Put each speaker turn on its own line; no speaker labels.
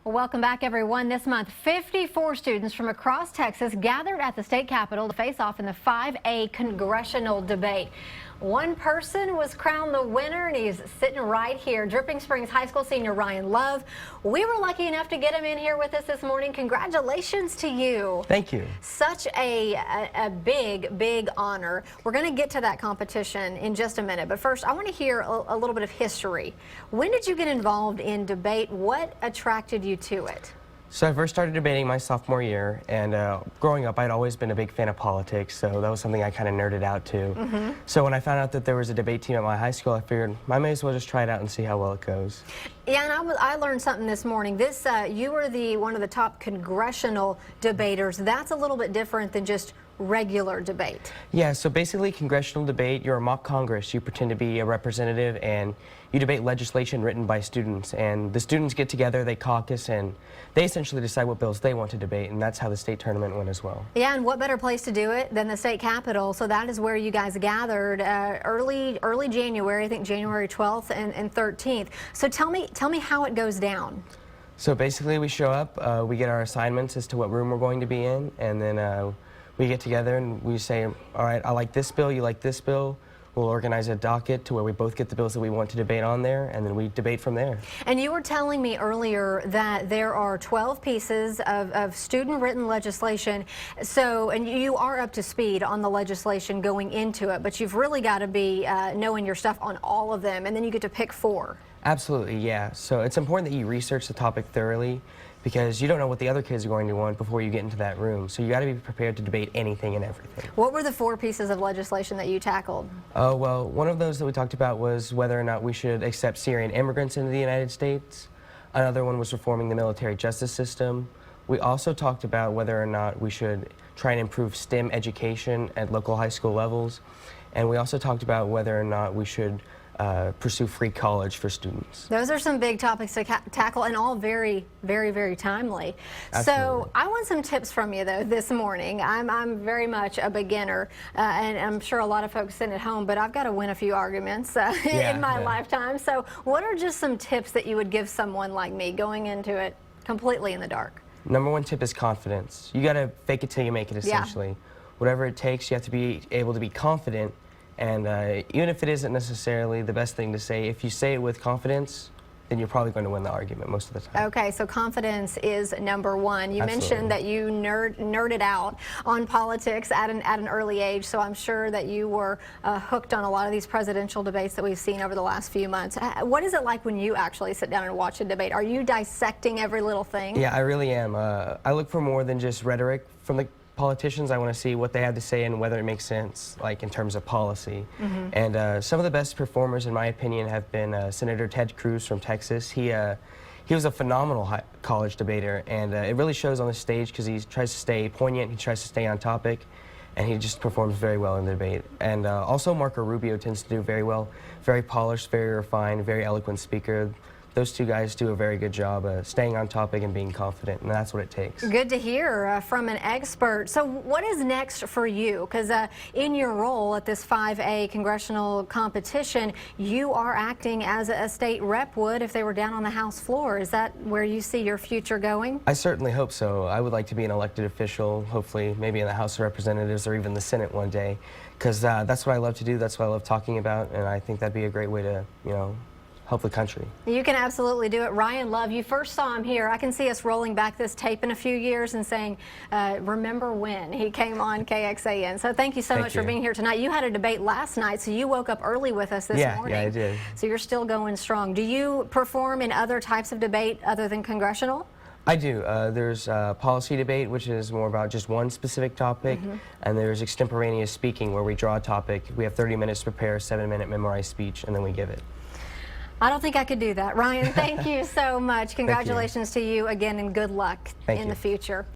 Well, welcome back, everyone. This month, 54 students from across Texas gathered at the state capitol to face off in the 5A congressional debate. One person was crowned the winner, and he's sitting right here. Dripping Springs High School senior Ryan Love. We were lucky enough to get him in here with us this morning. Congratulations to you.
Thank you.
Such a big honor. We're going to get to that competition in just a minute, but first I want to hear a little bit of history. When did you get involved in debate? What attracted you to it?
So I first started debating my sophomore year, and growing up I'd always been a big fan of politics, so that was something I kind of nerded out to. So when I found out that there was a debate team at my high school, I figured I may as well just try it out and see how well it goes.
Yeah, and I learned something this morning. You were one of the top congressional debaters. That's a little bit different than just regular debate.
Yeah, so basically congressional debate, you're a mock Congress. You pretend to be a representative and you debate legislation written by students, and the students get together, they caucus, and they essentially decide what bills they want to debate, and that's how the state tournament went as well.
Yeah, and what better place to do it than the state capitol? So that is where you guys gathered early January, I think January 12th and 13th. So tell me how it goes down.
So basically we show up, we get our assignments as to what room we're going to be in, and then we get together and we say, all right, I like this bill, you like this bill. We'll organize a docket to where we both get the bills that we want to debate on there, and then we debate from there. And
you were telling me earlier that there are 12 pieces of student-written legislation. So, and you are up to speed on the legislation going into it, but you've really got to be knowing your stuff on all of them, and then you get to pick 4.
Absolutely, yeah. So it's important that you research the topic thoroughly, because you don't know what the other kids are going to want before you get into that room. So you got to be prepared to debate anything and everything.
What were the 4 pieces of legislation that you tackled?
Oh, well, one of those that we talked about was whether or not we should accept Syrian immigrants into the United States. Another one was reforming the military justice system. We also talked about whether or not we should try and improve STEM education at local high school levels. And we also talked about whether or not we should pursue free college for students.
Those are some big topics to tackle, and all very timely.
Absolutely.
So I want some tips from you though this morning. I'm very much a beginner, and I'm sure a lot of folks sitting at home, but I've got to win a few arguments in my lifetime. So what are just some tips that you would give someone like me going into it completely in the dark?
Number 1 tip is confidence. You got to fake it till you make it, essentially. Yeah. Whatever it takes, you have to be able to be confident. And even if it isn't necessarily the best thing to say, if you say it with confidence, then you're probably going to win the argument most of the time.
Okay, so confidence is number 1. You mentioned that you nerded out on politics at an early age, so I'm sure that you were hooked on a lot of these presidential debates that we've seen over the last few months. What is it like when you actually sit down and watch a debate? Are you dissecting every little thing?
Yeah, I really am. I look for more than just rhetoric from the politicians. I want to see what they have to say and whether it makes sense, like in terms of policy. And some of the best performers, in my opinion, have been Senator Ted Cruz from Texas. He was a phenomenal college debater, and it really shows on the stage because he tries to stay poignant, he tries to stay on topic, and he just performs very well in the debate. And also Marco Rubio tends to do very well, very polished, very refined, very eloquent speaker. Those 2 guys do a very good job staying on topic and being confident, and that's what it takes.
Good to hear from an expert. So what is next for you? Because in your role at this 5A congressional competition, you are acting as a state rep would if they were down on the House floor. Is that where you see your future going?
I certainly hope so. I would like to be an elected official, hopefully maybe in the House of Representatives or even the Senate one day, because that's what I love to do, that's what I love talking about, and I think that'd be a great way to, help the country.
You can absolutely do it. Ryan Love, you first saw him here. I can see us rolling back this tape in a few years and saying, remember when he came on KXAN. So thank you so much for being here tonight. You had a debate last night, so you woke up early with us this morning.
Yeah, I did.
So you're still going strong. Do you perform in other types of debate other than congressional?
I do. There's policy debate, which is more about just one specific topic, and there's extemporaneous speaking, where we draw a topic. We have 30 minutes to prepare a 7-minute memorized speech, and then we give it.
I don't think I could do that. Ryan, thank you so much. Congratulations to you again, and good luck in the future.